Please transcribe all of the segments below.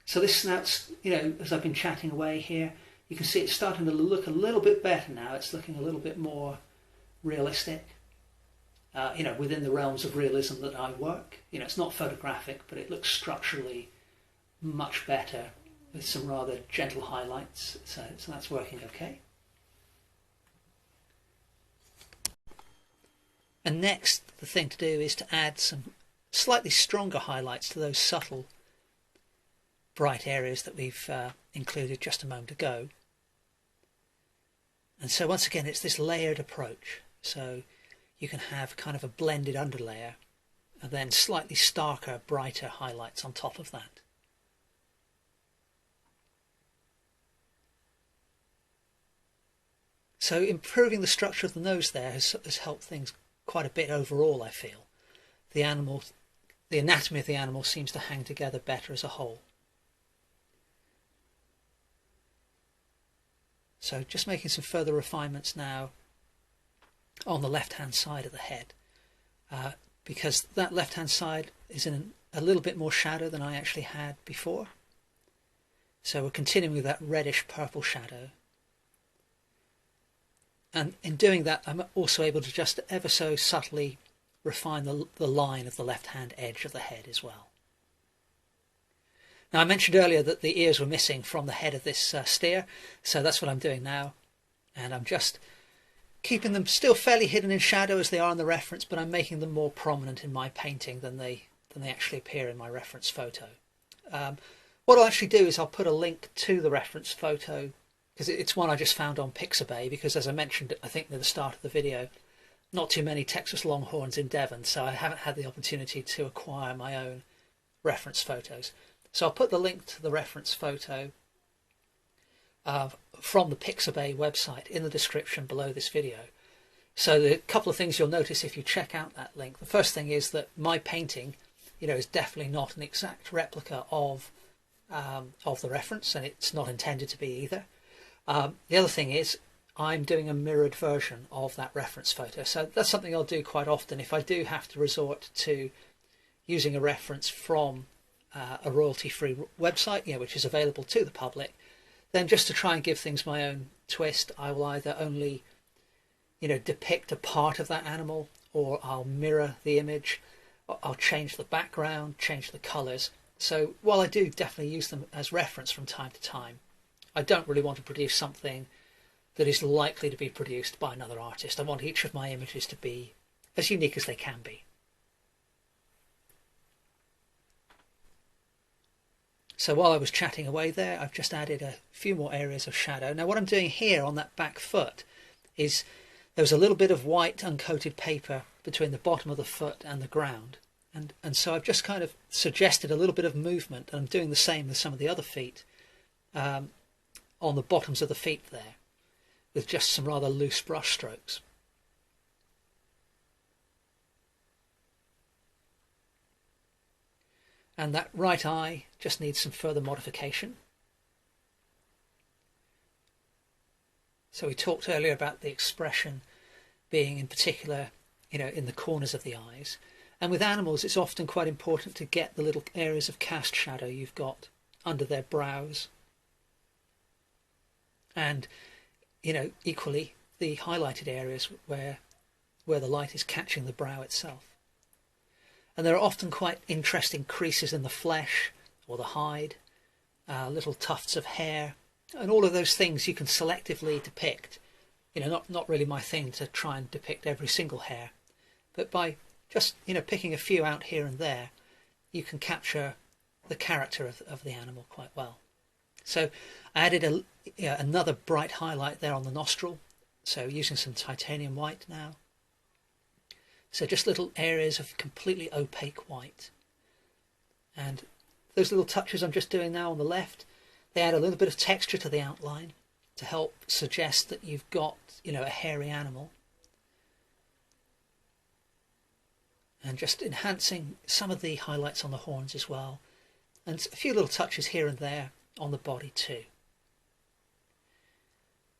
So this snout's, as I've been chatting away here, you can see it's starting to look a little bit better now. It's looking a little bit more realistic, within the realms of realism that I work. It's not photographic, but it looks structurally much better with some rather gentle highlights. So that's working okay. And next, the thing to do is to add some slightly stronger highlights to those subtle bright areas that we've included just a moment ago. And so once again, it's this layered approach. So you can have kind of a blended underlayer and then slightly starker, brighter highlights on top of that. So improving the structure of the nose there has helped things quite a bit overall, I feel. The anatomy of the animal seems to hang together better as a whole. So just making some further refinements now on the left-hand side of the head, because that left-hand side is in a little bit more shadow than I actually had before. So we're continuing with that reddish purple shadow. And in doing that, I'm also able to just ever so subtly refine the line of the left-hand edge of the head as well. Now, I mentioned earlier that the ears were missing from the head of this steer, so that's what I'm doing now. And I'm just keeping them still fairly hidden in shadow as they are in the reference, but I'm making them more prominent in my painting than they actually appear in my reference photo. What I'll actually do is I'll put a link to the reference photo, because it's one I just found on Pixabay, because as I mentioned, I think at the start of the video, not too many Texas Longhorns in Devon, so I haven't had the opportunity to acquire my own reference photos. So I'll put the link to the reference photo from the Pixabay website in the description below this video. So the couple of things you'll notice if you check out that link. The first thing is that my painting, is definitely not an exact replica of the reference, and it's not intended to be either. The other thing is I'm doing a mirrored version of that reference photo. So that's something I'll do quite often if I do have to resort to using a reference from a royalty-free website, which is available to the public. Then just to try and give things my own twist, I will either only, depict a part of that animal, or I'll mirror the image, or I'll change the background, change the colours. So while I do definitely use them as reference from time to time, I don't really want to produce something that is likely to be produced by another artist. I want each of my images to be as unique as they can be. So while I was chatting away there, I've just added a few more areas of shadow. Now what I'm doing here on that back foot is there was a little bit of white uncoated paper between the bottom of the foot and the ground. And so I've just kind of suggested a little bit of movement, and I'm doing the same with some of the other feet on the bottoms of the feet there, with just some rather loose brush strokes. And that right eye just needs some further modification. So we talked earlier about the expression being in particular, in the corners of the eyes. And with animals, it's often quite important to get the little areas of cast shadow you've got under their brows. And, equally the highlighted areas where the light is catching the brow itself. And there are often quite interesting creases in the flesh or the hide, little tufts of hair, and all of those things you can selectively depict. Not really my thing to try and depict every single hair, but by just, picking a few out here and there, you can capture the character of the animal quite well. So I added another bright highlight there on the nostril, so using some titanium white now. So just little areas of completely opaque white. And those little touches I'm just doing now on the left, they add a little bit of texture to the outline to help suggest that you've got, a hairy animal. And just enhancing some of the highlights on the horns as well. And a few little touches here and there on the body too.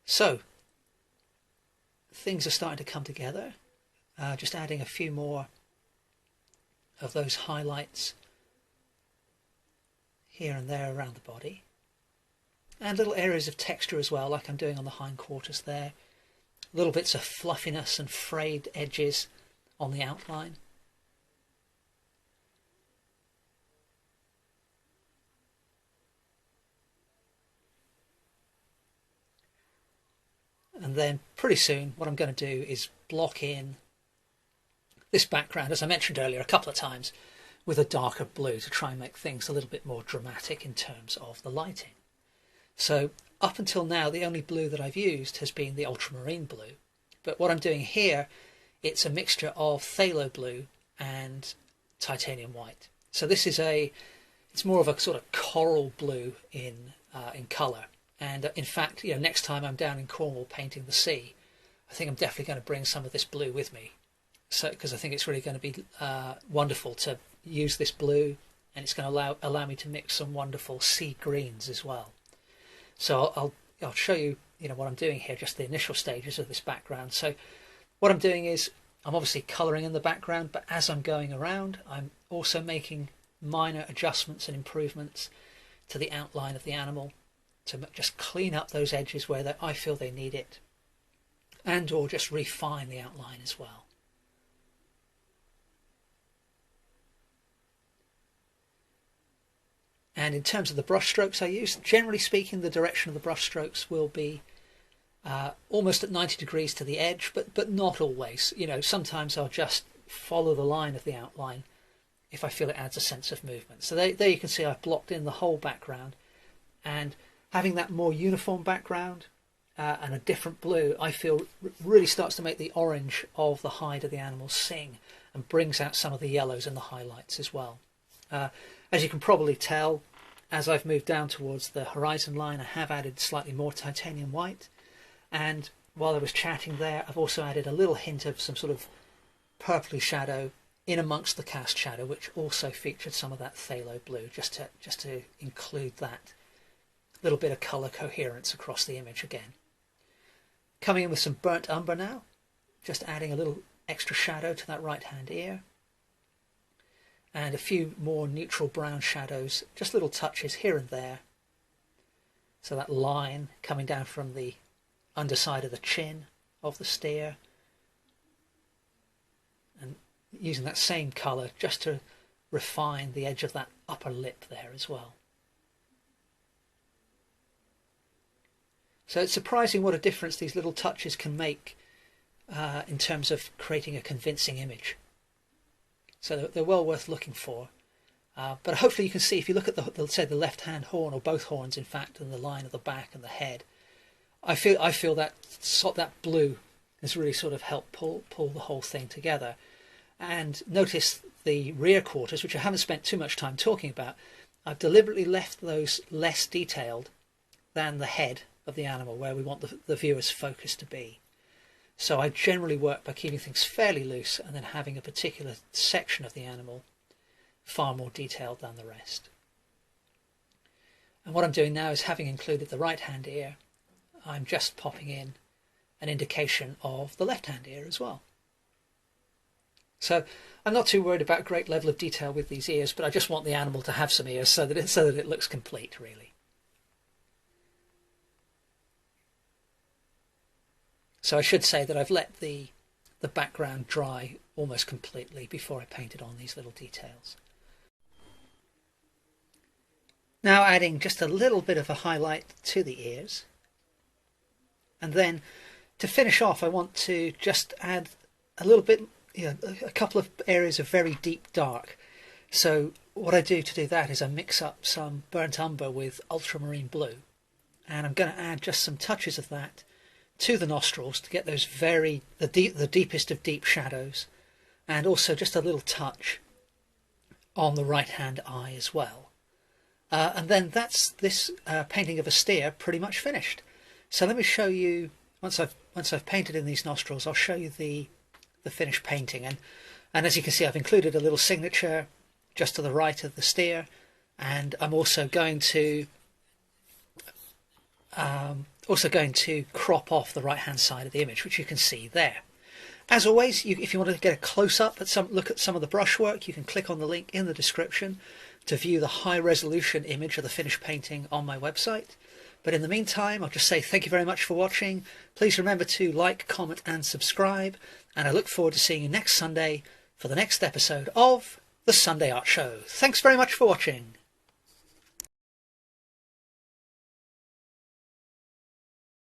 So, things are starting to come together. Just adding a few more of those highlights here and there around the body, and little areas of texture as well, like I'm doing on the hindquarters there. Little bits of fluffiness and frayed edges on the outline. And then pretty soon what I'm going to do is block in this background, as I mentioned earlier a couple of times, with a darker blue to try and make things a little bit more dramatic in terms of the lighting. So up until now, the only blue that I've used has been the ultramarine blue. But what I'm doing here, it's a mixture of phthalo blue and titanium white. So this is it's more of a sort of coral blue in colour. And in fact, next time I'm down in Cornwall painting the sea, I think I'm definitely going to bring some of this blue with me. So, because I think it's really going to be wonderful to use this blue, and it's going to allow me to mix some wonderful sea greens as well. So I'll show you, what I'm doing here, just the initial stages of this background. So what I'm doing is I'm obviously colouring in the background, but as I'm going around, I'm also making minor adjustments and improvements to the outline of the animal to just clean up those edges where I feel they need it, and or just refine the outline as well. And in terms of the brush strokes I use, generally speaking, the direction of the brush strokes will be almost at 90 degrees to the edge, but not always. Sometimes I'll just follow the line of the outline if I feel it adds a sense of movement. So there you can see I've blocked in the whole background, and having that more uniform background and a different blue, I feel really starts to make the orange of the hide of the animal sing and brings out some of the yellows and the highlights as well. As you can probably tell, as I've moved down towards the horizon line, I have added slightly more titanium white. And while I was chatting there, I've also added a little hint of some sort of purpley shadow in amongst the cast shadow, which also featured some of that phthalo blue, just to include that little bit of colour coherence across the image again. Coming in with some burnt umber now, just adding a little extra shadow to that right hand ear. And a few more neutral brown shadows, just little touches here and there. So that line coming down from the underside of the chin of the steer. And using that same colour just to refine the edge of that upper lip there as well. So it's surprising what a difference these little touches can make in terms of creating a convincing image. So they're well worth looking for. But hopefully you can see, if you look at the left-hand horn, or both horns in fact, and the line of the back and the head, I feel that blue has really sort of helped pull the whole thing together. And notice the rear quarters, which I haven't spent too much time talking about. I've deliberately left those less detailed than the head of the animal, where we want the viewer's focus to be. So I generally work by keeping things fairly loose and then having a particular section of the animal far more detailed than the rest. And what I'm doing now is, having included the right hand ear, I'm just popping in an indication of the left hand ear as well. So I'm not too worried about great level of detail with these ears, but I just want the animal to have some ears so that it looks complete, really. So I should say that I've let the background dry almost completely before I painted on these little details. Now adding just a little bit of a highlight to the ears. And then to finish off, I want to just add a little bit, a couple of areas of very deep dark. So what I do to do that is I mix up some burnt umber with ultramarine blue. And I'm going to add just some touches of that to the nostrils to get those the deepest of deep shadows, and also just a little touch on the right hand eye as well. And then that's this painting of a steer pretty much finished. So let me show you, once I've painted in these nostrils, I'll show you the finished painting. And as you can see, I've included a little signature just to the right of the steer, and I'm also going to crop off the right hand side of the image, which you can see there. As always, if you want to get a close-up look at some of the brushwork, you can click on the link in the description to view the high-resolution image of the finished painting on my website. But in the meantime, I'll just say thank you very much for watching. Please remember to like, comment and subscribe, and I look forward to seeing you next Sunday for the next episode of The Sunday Art Show. Thanks very much for watching.